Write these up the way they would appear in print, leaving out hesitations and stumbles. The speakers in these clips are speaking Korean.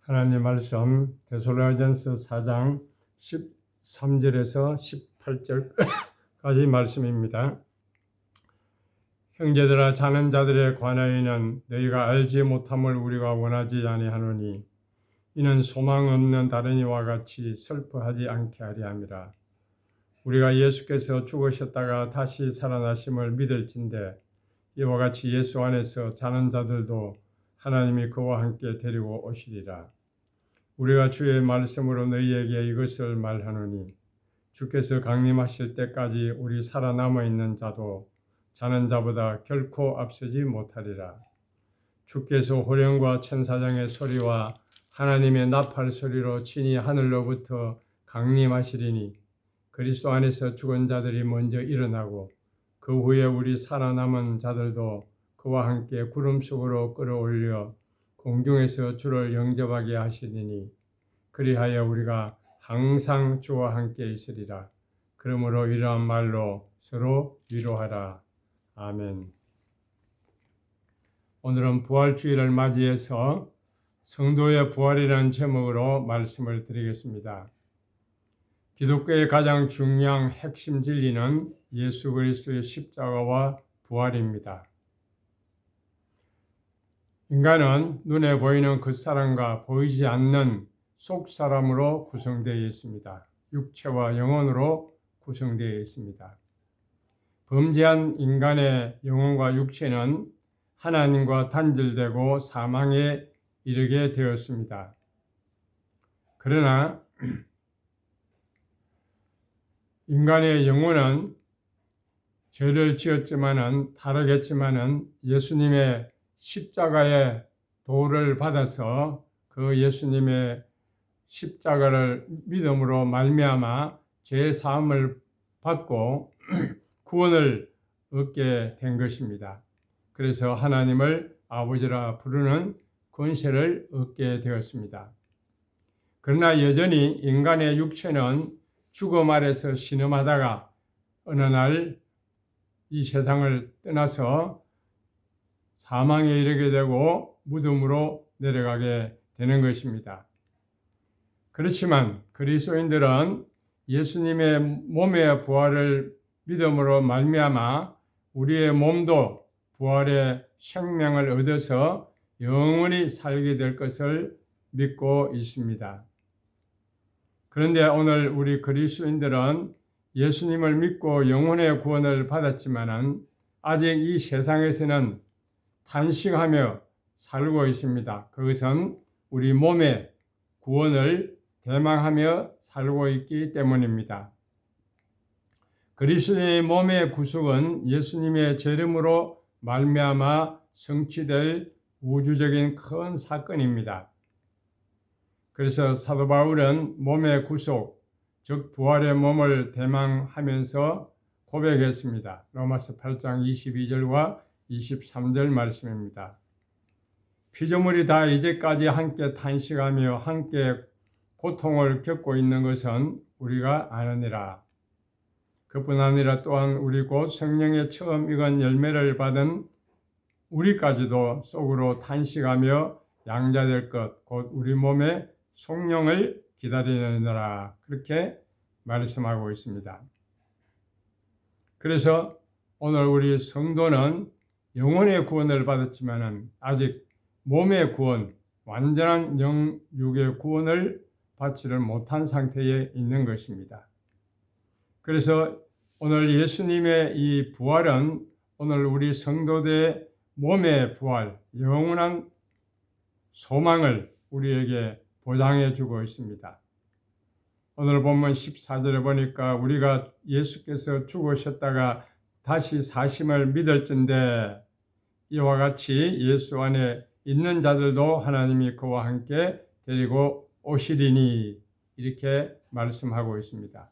하나님 말씀 데살로니가전서 4장 13절에서 18절까지 말씀입니다. 형제들아, 자는 자들에 관하여는 너희가 알지 못함을 우리가 원하지 아니하노니 이는 소망 없는 다른 이와 같이 슬퍼하지 않게 하려 함이라. 우리가 예수께서 죽으셨다가 다시 살아나심을 믿을진대 이와 같이 예수 안에서 자는 자들도 하나님이 그와 함께 데리고 오시리라. 우리가 주의 말씀으로 너희에게 이것을 말하노니 주께서 강림하실 때까지 우리 살아남아 있는 자도 자는 자보다 결코 앞서지 못하리라. 주께서 호령과 천사장의 소리와 하나님의 나팔 소리로 친히 하늘로부터 강림하시리니 그리스도 안에서 죽은 자들이 먼저 일어나고 그 후에 우리 살아남은 자들도 그와 함께 구름 속으로 끌어올려 공중에서 주를 영접하게 하시리니 그리하여 우리가 항상 주와 함께 있으리라. 그러므로 이러한 말로 서로 위로하라. 아멘. 오늘은 부활주일을 맞이해서 성도의 부활이라는 제목으로 말씀을 드리겠습니다. 기독교의 가장 중요한 핵심 진리는 예수 그리스도의 십자가와 부활입니다. 인간은 눈에 보이는 겉사람과 보이지 않는 속사람으로 구성되어 있습니다. 육체와 영혼으로 구성되어 있습니다. 범죄한 인간의 영혼과 육체는 하나님과 단절되고 사망에 이르게 되었습니다. 그러나 인간의 영혼은 죄를 지었지만은 다르겠지만은 예수님의 십자가의 도를 받아서 그 예수님의 십자가를 믿음으로 말미암아 죄 사함을 받고 구원을 얻게 된 것입니다. 그래서 하나님을 아버지라 부르는 권세를 얻게 되었습니다. 그러나 여전히 인간의 육체는 죽음 아래서 신음하다가 어느 날 이 세상을 떠나서 사망에 이르게 되고 무덤으로 내려가게 되는 것입니다. 그렇지만 그리스도인들은 예수님의 몸의 부활을 믿음으로 말미암아 우리의 몸도 부활의 생명을 얻어서 영원히 살게 될 것을 믿고 있습니다. 그런데 오늘 우리 그리스도인들은 예수님을 믿고 영혼의 구원을 받았지만은 아직 이 세상에서는 탄식하며 살고 있습니다. 그것은 우리 몸의 구원을 대망하며 살고 있기 때문입니다. 그리스도의 몸의 구속은 예수님의 재림으로 말미암아 성취될 우주적인 큰 사건입니다. 그래서 사도 바울은 몸의 구속, 즉 부활의 몸을 대망하면서 고백했습니다. 로마서 8장 22절과 23절 말씀입니다. 피조물이 다 이제까지 함께 탄식하며 함께 고통을 겪고 있는 것은 우리가 아느니라. 그뿐 아니라 또한 우리 곧 성령의 처음 익은 열매를 받은 우리까지도 속으로 탄식하며 양자될 것, 곧 우리 몸의 성령을 기다리느니라. 그렇게 말씀하고 있습니다. 그래서 오늘 우리 성도는 영혼의 구원을 받았지만 아직 몸의 구원, 완전한 영육의 구원을 받지를 못한 상태에 있는 것입니다. 그래서 오늘 예수님의 이 부활은 오늘 우리 성도들의 몸의 부활, 영원한 소망을 우리에게 보장해 주고 있습니다. 오늘 본문 14절에 보니까 우리가 예수께서 죽으셨다가 다시 사심을 믿을진대 이와 같이 예수 안에 있는 자들도 하나님이 그와 함께 데리고 오시리니 이렇게 말씀하고 있습니다.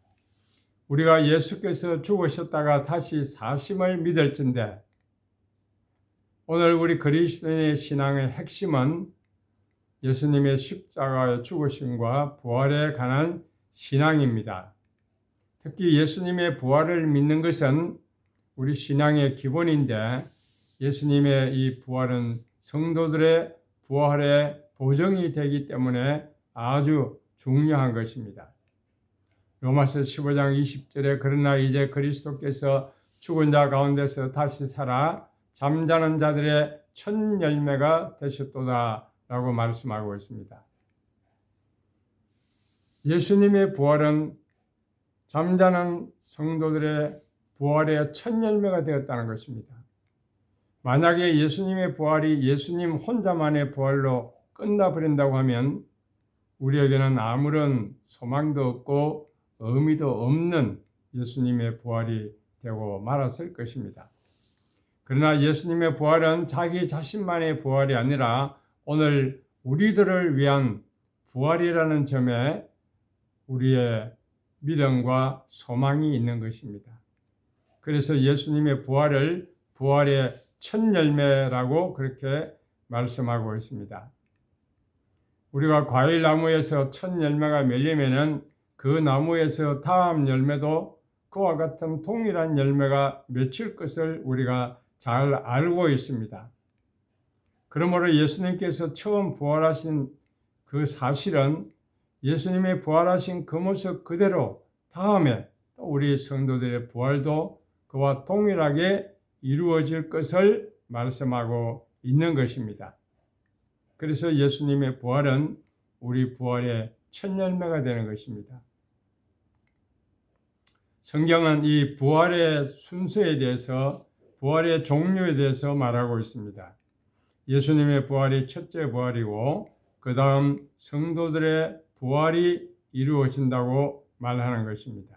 우리가 예수께서 죽으셨다가 다시 사심을 믿을진대 오늘 우리 그리스도인의 신앙의 핵심은 예수님의 십자가의 죽으심과 부활에 관한 신앙입니다. 특히 예수님의 부활을 믿는 것은 우리 신앙의 기본인데 예수님의 이 부활은 성도들의 부활의 보정이 되기 때문에 아주 중요한 것입니다. 로마서 15장 20절에 그러나 이제 그리스도께서 죽은 자 가운데서 다시 살아 잠자는 자들의 첫 열매가 되셨도다 라고 말씀하고 있습니다. 예수님의 부활은 잠자는 성도들의 부활의 첫 열매가 되었다는 것입니다. 만약에 예수님의 부활이 예수님 혼자만의 부활로 끝나버린다고 하면 우리에게는 아무런 소망도 없고 의미도 없는 예수님의 부활이 되고 말았을 것입니다. 그러나 예수님의 부활은 자기 자신만의 부활이 아니라 오늘 우리들을 위한 부활이라는 점에 우리의 믿음과 소망이 있는 것입니다. 그래서 예수님의 부활을 부활의 첫 열매라고 그렇게 말씀하고 있습니다. 우리가 과일나무에서 첫 열매가 맺리면은 그 나무에서 다음 열매도 그와 같은 동일한 열매가 맺힐 것을 우리가 잘 알고 있습니다. 그러므로 예수님께서 처음 부활하신 그 사실은 예수님의 부활하신 그 모습 그대로 다음에 우리 성도들의 부활도 그와 동일하게 이루어질 것을 말씀하고 있는 것입니다. 그래서 예수님의 부활은 우리 부활의 첫 열매가 되는 것입니다. 성경은 이 부활의 순서에 대해서 부활의 종류에 대해서 말하고 있습니다. 예수님의 부활이 첫째 부활이고 그 다음 성도들의 부활이 이루어진다고 말하는 것입니다.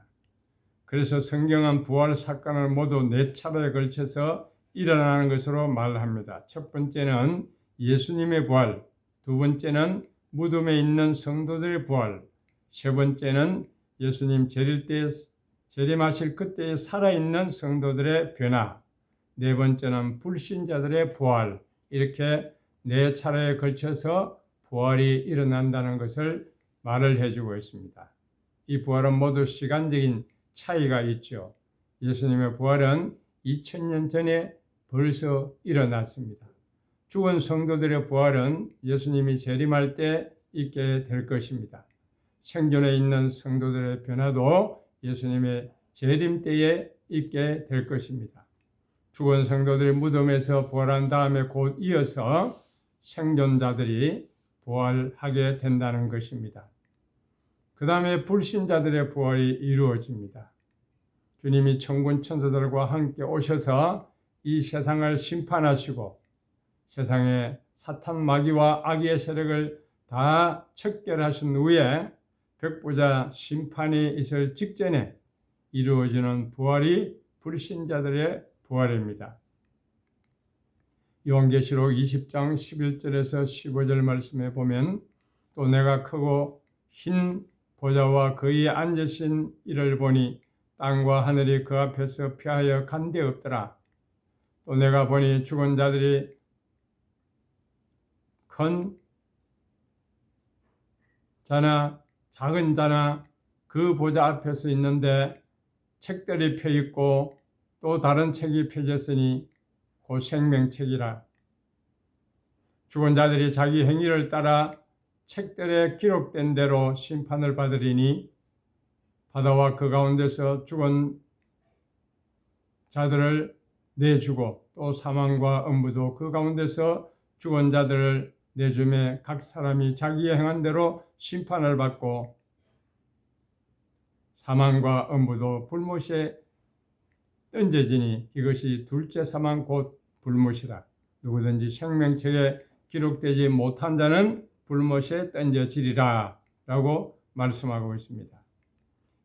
그래서 성경은 부활 사건을 모두 4차례에 걸쳐서 일어나는 것으로 말합니다. 첫 번째는 예수님의 부활, 두 번째는 무덤에 있는 성도들의 부활, 세 번째는 예수님 재림하실 그때에 살아있는 성도들의 변화, 네 번째는 불신자들의 부활, 이렇게 4차례에 걸쳐서 부활이 일어난다는 것을 말을 해주고 있습니다. 이 부활은 모두 시간적인 차이가 있죠. 예수님의 부활은 2000년 전에 벌써 일어났습니다. 죽은 성도들의 부활은 예수님이 재림할 때 있게 될 것입니다. 생존에 있는 성도들의 변화도 예수님의 재림 때에 있게 될 것입니다. 죽은 성도들이 무덤에서 부활한 다음에 곧 이어서 생존자들이 부활하게 된다는 것입니다. 그 다음에 불신자들의 부활이 이루어집니다. 주님이 천군 천사들과 함께 오셔서 이 세상을 심판하시고 세상의 사탄 마귀와 악의 세력을 다 척결하신 후에 백보자 심판이 있을 직전에 이루어지는 부활이 불신자들의 부활입니다. 요한계시록 20장 11절에서 15절 말씀에 보면 또 내가 크고 흰 보좌와 그의 앉으신 이를 보니 땅과 하늘이 그 앞에서 피하여 간 데 없더라. 또 내가 보니 죽은 자들이 큰 자나 작은 자나 그 보좌 앞에서 있는데 책들이 펴있고 또 다른 책이 펴졌으니 곧 생명책이라. 죽은 자들이 자기 행위를 따라 책들에 기록된 대로 심판을 받으리니 바다와 그 가운데서 죽은 자들을 내주고 또 사망과 음부도 그 가운데서 죽은 자들을 내주매 각 사람이 자기의 행한 대로 심판을 받고 사망과 음부도 불못에 던져지니 이것이 둘째 사망 곧 불못이라. 누구든지 생명책에 기록되지 못한 자는 불못에 던져지리라 라고 말씀하고 있습니다.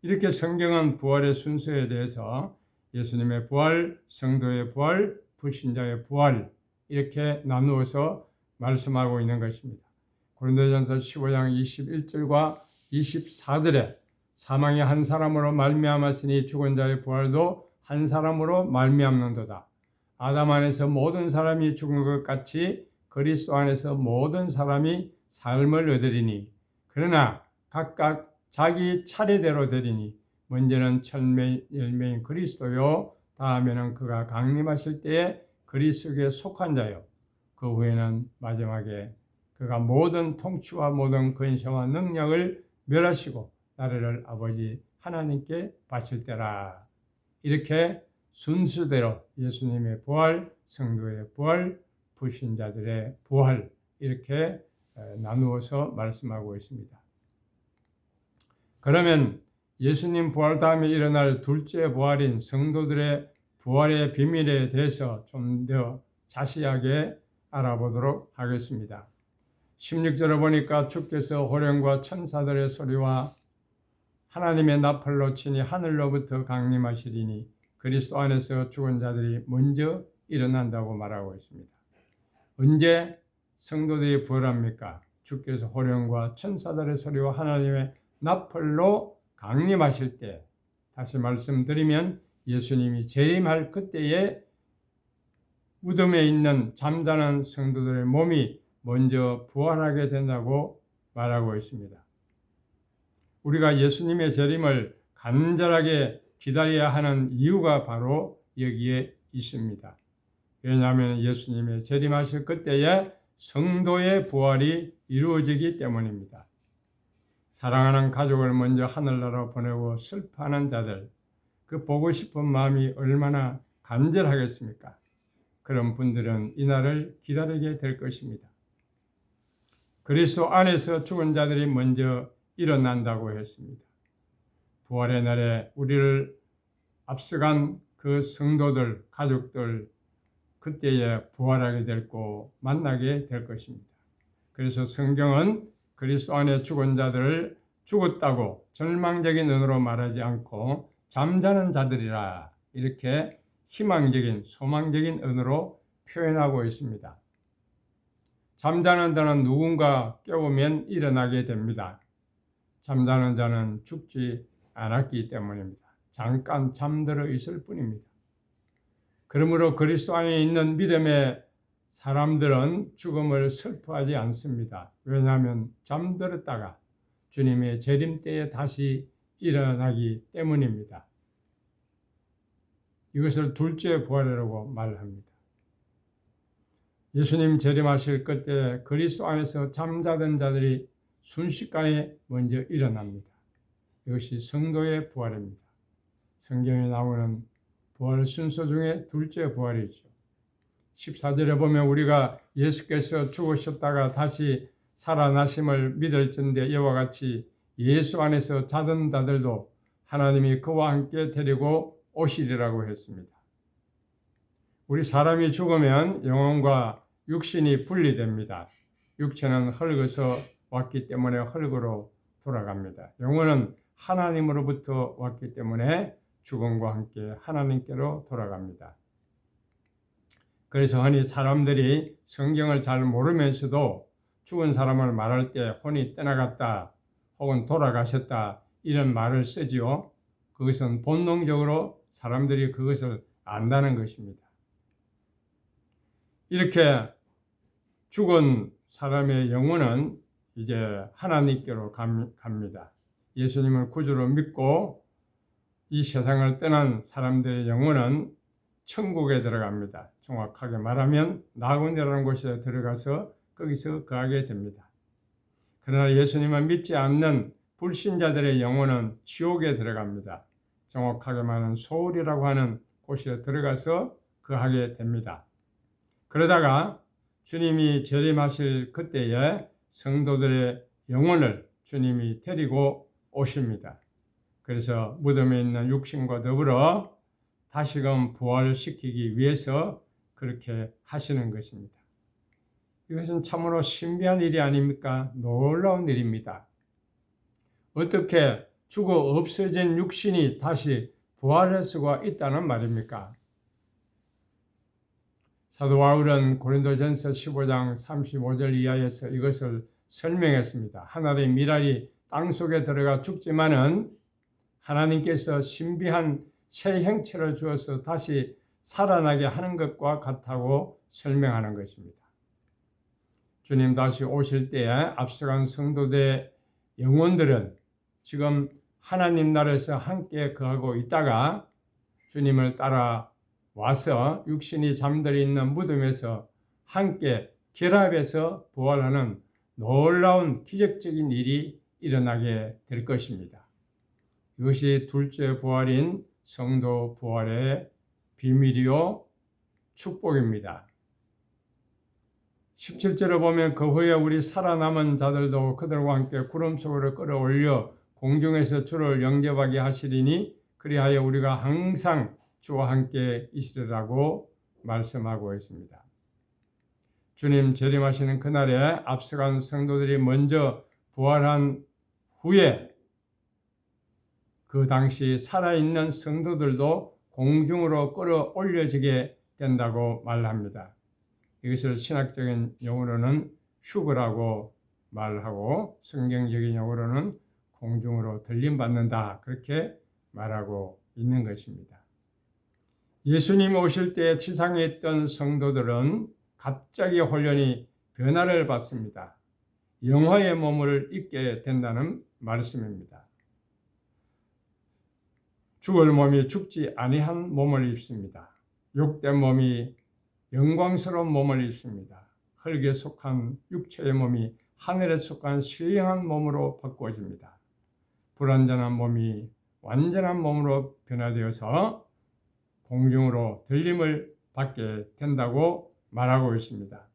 이렇게 성경은 부활의 순서에 대해서 예수님의 부활, 성도의 부활, 불신자의 부활 이렇게 나누어서 말씀하고 있는 것입니다. 고린도전서 15장 21절과 24절에 사망이 한 사람으로 말미암았으니 죽은 자의 부활도 한 사람으로 말미암는도다. 아담 안에서 모든 사람이 죽은 것 같이 그리스도 안에서 모든 사람이 삶을 얻으리니 그러나 각각 자기 차례대로 되리니 먼저는 열매인 그리스도요 다음에는 그가 강림하실 때에 그리스도에 속한 자요 그 후에는 마지막에 그가 모든 통치와 모든 권세와 능력을 멸하시고 나라를 아버지 하나님께 바칠 때라. 이렇게 순서대로 예수님의 부활, 성도의 부활, 불신자들의 부활 이렇게 나누어서 말씀하고 있습니다. 그러면 예수님 부활 다음에 일어날 둘째 부활인 성도들의 부활의 비밀에 대해서 좀 더 자세하게 알아보도록 하겠습니다. 16절에 보니까 주께서 호령과 천사들의 소리와 하나님의 나팔로 치니 하늘로부터 강림하시리니 그리스도 안에서 죽은 자들이 먼저 일어난다고 말하고 있습니다. 언제 성도들이 부활합니까? 주께서 호령과 천사들의 소리와 하나님의 나팔로 강림하실 때, 다시 말씀드리면 예수님이 재림할 그때에 무덤에 있는 잠자는 성도들의 몸이 먼저 부활하게 된다고 말하고 있습니다. 우리가 예수님의 재림을 간절하게 기다려야 하는 이유가 바로 여기에 있습니다. 왜냐하면 예수님의 재림하실 그때에 성도의 부활이 이루어지기 때문입니다. 사랑하는 가족을 먼저 하늘나라로 보내고 슬퍼하는 자들, 그 보고 싶은 마음이 얼마나 간절하겠습니까? 그런 분들은 이날을 기다리게 될 것입니다. 그리스도 안에서 죽은 자들이 먼저 일어난다고 했습니다. 부활의 날에 우리를 앞서간 그 성도들, 가족들 그때에 부활하게 되고 만나게 될 것입니다. 그래서 성경은 그리스도 안에 죽은 자들을 죽었다고 절망적인 언어로 말하지 않고 잠자는 자들이라 이렇게 희망적인 소망적인 언어로 표현하고 있습니다. 잠자는 자는 누군가 깨우면 일어나게 됩니다. 잠자는 자는 죽지 않았기 때문입니다. 잠깐 잠들어 있을 뿐입니다. 그러므로 그리스도 안에 있는 믿음의 사람들은 죽음을 슬퍼하지 않습니다. 왜냐하면 잠들었다가 주님의 재림 때에 다시 일어나기 때문입니다. 이것을 둘째 부활이라고 말합니다. 예수님 재림하실 그때 그리스도 안에서 잠자던 자들이 순식간에 먼저 일어납니다. 이것이 성도의 부활입니다. 성경에 나오는 부활 순서 중에 둘째 부활이죠. 14절에 보면 우리가 예수께서 죽으셨다가 다시 살아나심을 믿을진대 이와 같이 예수 안에서 자던 자들도 하나님이 그와 함께 데리고 오시리라고 했습니다. 우리 사람이 죽으면 영혼과 육신이 분리됩니다. 육체는 흙에서 왔기 때문에 흙으로 돌아갑니다. 영혼은 하나님으로부터 왔기 때문에 죽음과 함께 하나님께로 돌아갑니다. 그래서 흔히 사람들이 성경을 잘 모르면서도 죽은 사람을 말할 때 혼이 떠나갔다 혹은 돌아가셨다 이런 말을 쓰지요. 그것은 본능적으로 사람들이 그것을 안다는 것입니다. 이렇게 죽은 사람의 영혼은 이제 하나님께로 갑니다. 예수님을 구주로 믿고 이 세상을 떠난 사람들의 영혼은 천국에 들어갑니다. 정확하게 말하면 낙원이라는 곳에 들어가서 거기서 거하게 됩니다. 그러나 예수님을 믿지 않는 불신자들의 영혼은 지옥에 들어갑니다. 정확하게 말하면 소울이라고 하는 곳에 들어가서 거하게 됩니다. 그러다가 주님이 재림하실 그때에 성도들의 영혼을 주님이 데리고 오십니다. 그래서 무덤에 있는 육신과 더불어 다시금 부활시키기 위해서 그렇게 하시는 것입니다. 이것은 참으로 신비한 일이 아닙니까? 놀라운 일입니다. 어떻게 죽어 없어진 육신이 다시 부활할 수가 있다는 말입니까? 사도 바울은 고린도전서 15장 35절 이하에서 이것을 설명했습니다. 하늘의 미랄이 땅속에 들어가 죽지만은 하나님께서 신비한 새 형체를 주어서 다시 살아나게 하는 것과 같다고 설명하는 것입니다. 주님 다시 오실 때에 앞서간 성도들의 영혼들은 지금 하나님 나라에서 함께 거하고 있다가 주님을 따라 와서 육신이 잠들어 있는 무덤에서 함께 결합해서 부활하는 놀라운 기적적인 일이 일어나게 될 것입니다. 이것이 둘째 부활인 성도 부활의 비밀이요 축복입니다. 17절에 보면 그 후에 우리 살아남은 자들도 그들과 함께 구름 속으로 끌어올려 공중에서 주를 영접하게 하시리니 그리하여 우리가 항상 주와 함께 있으리라고 말씀하고 있습니다. 주님 재림하시는 그날에 앞서간 성도들이 먼저 부활한 후에 그 당시 살아있는 성도들도 공중으로 끌어올려지게 된다고 말합니다. 이것을 신학적인 용어로는 휴거라고 말하고 성경적인 용어로는 공중으로 들림받는다 그렇게 말하고 있는 것입니다. 예수님 오실 때 지상에 있던 성도들은 갑자기 혼련히 변화를 받습니다. 영화의 몸을 입게 된다는 말씀입니다. 죽을 몸이 죽지 아니한 몸을 입습니다. 육된 몸이 영광스러운 몸을 입습니다. 흙에 속한 육체의 몸이 하늘에 속한 신령한 몸으로 바꾸어집니다. 불완전한 몸이 완전한 몸으로 변화되어서 공중으로 들림을 받게 된다고 말하고 있습니다.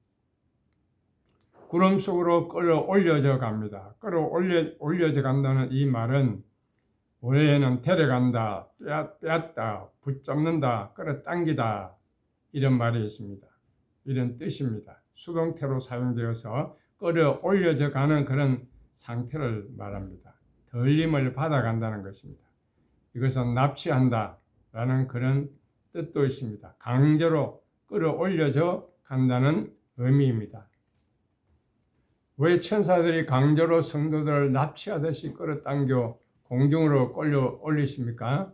구름 속으로 끌어올려져 갑니다. 끌어올려져 간다는 이 말은 원래는 데려간다, 빼앗다, 붙잡는다, 끌어당기다 이런 말이 있습니다. 이런 뜻입니다. 수동태로 사용되어서 끌어올려져 가는 그런 상태를 말합니다. 들림을 받아간다는 것입니다. 이것은 납치한다 라는 그런 뜻도 있습니다. 강제로 끌어올려져 간다는 의미입니다. 왜 천사들이 강제로 성도들을 납치하듯이 끌어당겨 공중으로 끌어 올리십니까?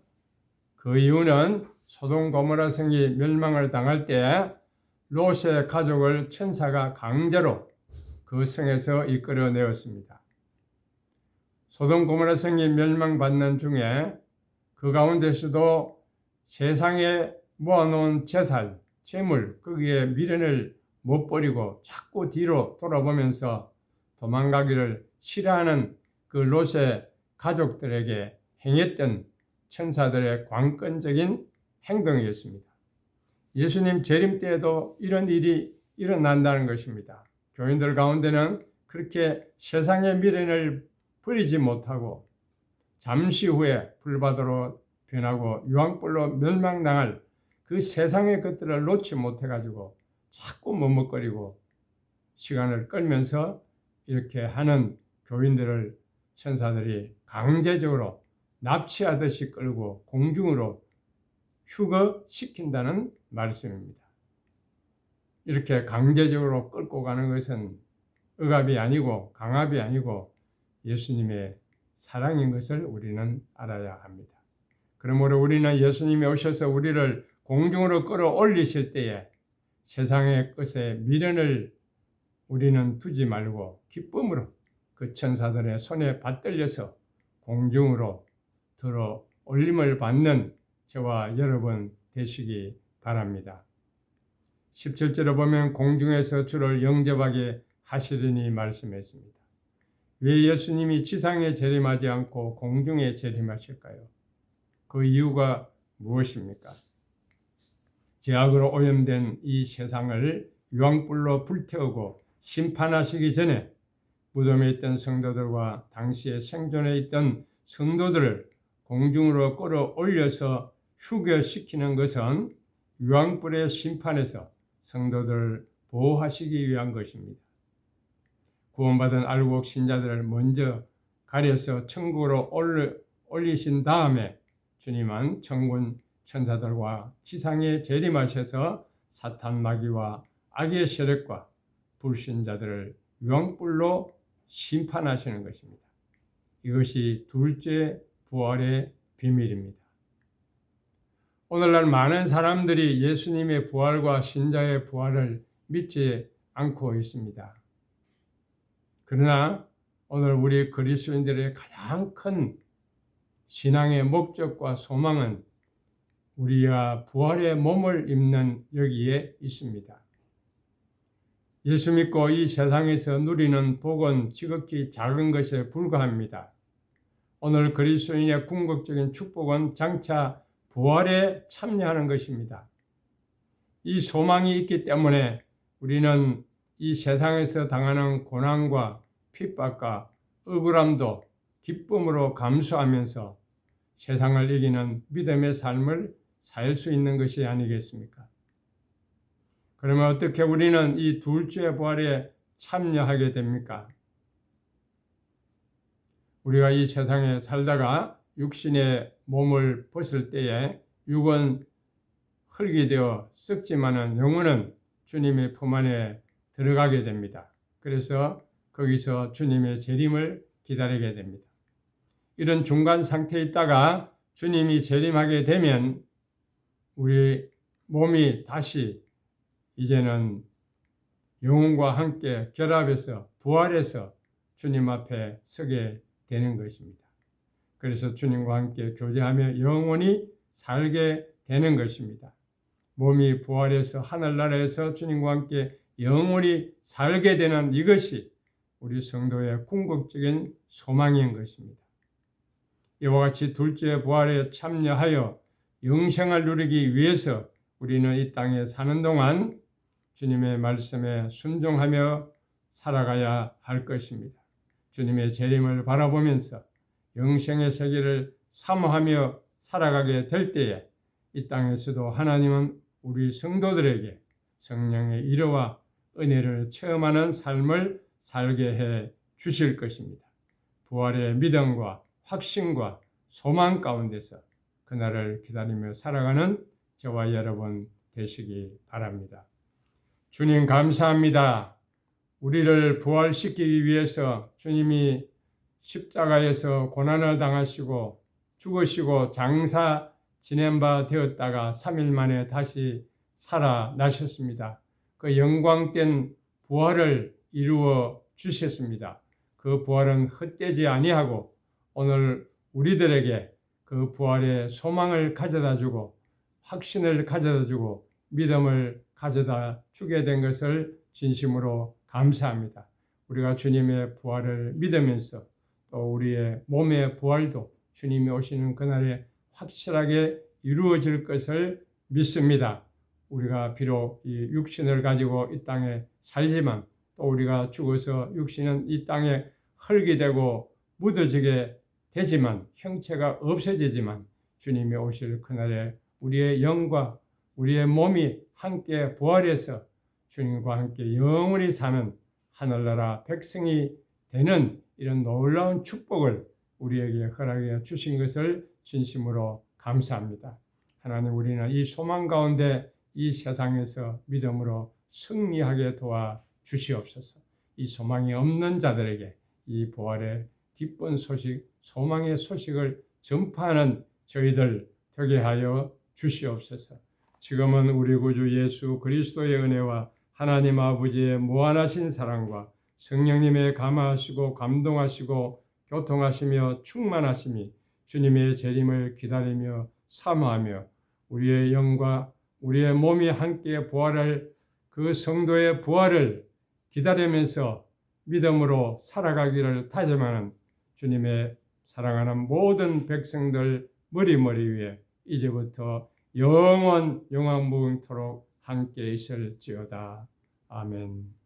그 이유는 소돔 고모라 성이 멸망을 당할 때 롯의 가족을 천사가 강제로 그 성에서 이끌어내었습니다. 소돔 고모라 성이 멸망받는 중에 그 가운데서도 세상에 모아놓은 재산, 재물, 거기에 미련을 못 버리고 자꾸 뒤로 돌아보면서 도망가기를 싫어하는 그 롯의 가족들에게 행했던 천사들의 관건적인 행동이었습니다. 예수님 재림 때에도 이런 일이 일어난다는 것입니다. 교인들 가운데는 그렇게 세상의 미련을 버리지 못하고 잠시 후에 불바다로 변하고 유황불로 멸망당할 그 세상의 것들을 놓지 못해가지고 자꾸 머뭇거리고 시간을 끌면서 이렇게 하는 교인들을 천사들이 강제적으로 납치하듯이 끌고 공중으로 휴거시킨다는 말씀입니다. 이렇게 강제적으로 끌고 가는 것은 억압이 아니고 강압이 아니고 예수님의 사랑인 것을 우리는 알아야 합니다. 그러므로 우리는 예수님이 오셔서 우리를 공중으로 끌어올리실 때에 세상의 것에 미련을 우리는 두지 말고 기쁨으로 그 천사들의 손에 받들려서 공중으로 들어 올림을 받는 저와 여러분 되시기 바랍니다. 17절에 보면 공중에서 주를 영접하게 하시리니 말씀했습니다. 왜 예수님이 지상에 재림하지 않고 공중에 재림하실까요? 그 이유가 무엇입니까? 죄악으로 오염된 이 세상을 유황불로 불태우고 심판하시기 전에 무덤에 있던 성도들과 당시에 생존해 있던 성도들을 공중으로 끌어올려서 휴교시키는 것은 유황불의 심판에서 성도들을 보호하시기 위한 것입니다. 구원받은 알곡 신자들을 먼저 가려서 천국으로 올리신 다음에 주님은 천군 천사들과 지상에 재림하셔서 사탄 마귀와 악의 세력과 불신자들을 유황불로 심판하시는 것입니다. 이것이 둘째 부활의 비밀입니다. 오늘날 많은 사람들이 예수님의 부활과 신자의 부활을 믿지 않고 있습니다. 그러나 오늘 우리 그리스도인들의 가장 큰 신앙의 목적과 소망은 우리가 부활의 몸을 입는 여기에 있습니다. 예수 믿고 이 세상에서 누리는 복은 지극히 작은 것에 불과합니다. 오늘 그리스도인의 궁극적인 축복은 장차 부활에 참여하는 것입니다. 이 소망이 있기 때문에 우리는 이 세상에서 당하는 고난과 핍박과 억울함도 기쁨으로 감수하면서 세상을 이기는 믿음의 삶을 살 수 있는 것이 아니겠습니까? 그러면 어떻게 우리는 이 둘째 부활에 참여하게 됩니까? 우리가 이 세상에 살다가 육신의 몸을 벗을 때에 육은 흙이 되어 썩지만은 영혼은 주님의 품 안에 들어가게 됩니다. 그래서 거기서 주님의 재림을 기다리게 됩니다. 이런 중간 상태에 있다가 주님이 재림하게 되면 우리 몸이 다시 이제는 영혼과 함께 결합해서 부활해서 주님 앞에 서게 되는 것입니다. 그래서 주님과 함께 교제하며 영원히 살게 되는 것입니다. 몸이 부활해서 하늘나라에서 주님과 함께 영원히 살게 되는 이것이 우리 성도의 궁극적인 소망인 것입니다. 이와 같이 둘째 부활에 참여하여 영생을 누리기 위해서 우리는 이 땅에 사는 동안 주님의 말씀에 순종하며 살아가야 할 것입니다. 주님의 재림을 바라보면서 영생의 세계를 사모하며 살아가게 될 때에 이 땅에서도 하나님은 우리 성도들에게 성령의 위로와 은혜를 체험하는 삶을 살게 해 주실 것입니다. 부활의 믿음과 확신과 소망 가운데서 그날을 기다리며 살아가는 저와 여러분 되시기 바랍니다. 주님 감사합니다. 우리를 부활시키기 위해서 주님이 십자가에서 고난을 당하시고 죽으시고 장사 지낸 바 되었다가 3일 만에 다시 살아나셨습니다. 그 영광된 부활을 이루어 주셨습니다. 그 부활은 헛되지 아니하고 오늘 우리들에게 그 부활의 소망을 가져다 주고 확신을 가져다 주고 믿음을 가져다 주게 된 것을 진심으로 감사합니다. 우리가 주님의 부활을 믿으면서 또 우리의 몸의 부활도 주님이 오시는 그날에 확실하게 이루어질 것을 믿습니다. 우리가 비록 이 육신을 가지고 이 땅에 살지만 또 우리가 죽어서 육신은 이 땅에 흙이 되고 묻어지게 되지만 형체가 없어지지만 주님이 오실 그날에 우리의 영과 우리의 몸이 함께 부활해서 주님과 함께 영원히 사는 하늘나라 백성이 되는 이런 놀라운 축복을 우리에게 허락해 주신 것을 진심으로 감사합니다. 하나님, 우리는 이 소망 가운데 이 세상에서 믿음으로 승리하게 도와 주시옵소서. 이 소망이 없는 자들에게 이 부활의 기쁜 소식, 소망의 소식을 전파하는 저희들 되게 하여 주시옵소서. 지금은 우리 구주 예수 그리스도의 은혜와 하나님 아버지의 무한하신 사랑과 성령님의 감화하시고 감동하시고 교통하시며 충만하심이 주님의 재림을 기다리며 사모하며 우리의 영과 우리의 몸이 함께 부활할 그 성도의 부활을 기다리면서 믿음으로 살아가기를 다짐하는 주님의 사랑하는 모든 백성들 머리머리 위에 이제부터 영원 무궁토록 함께 있을지어다. 아멘.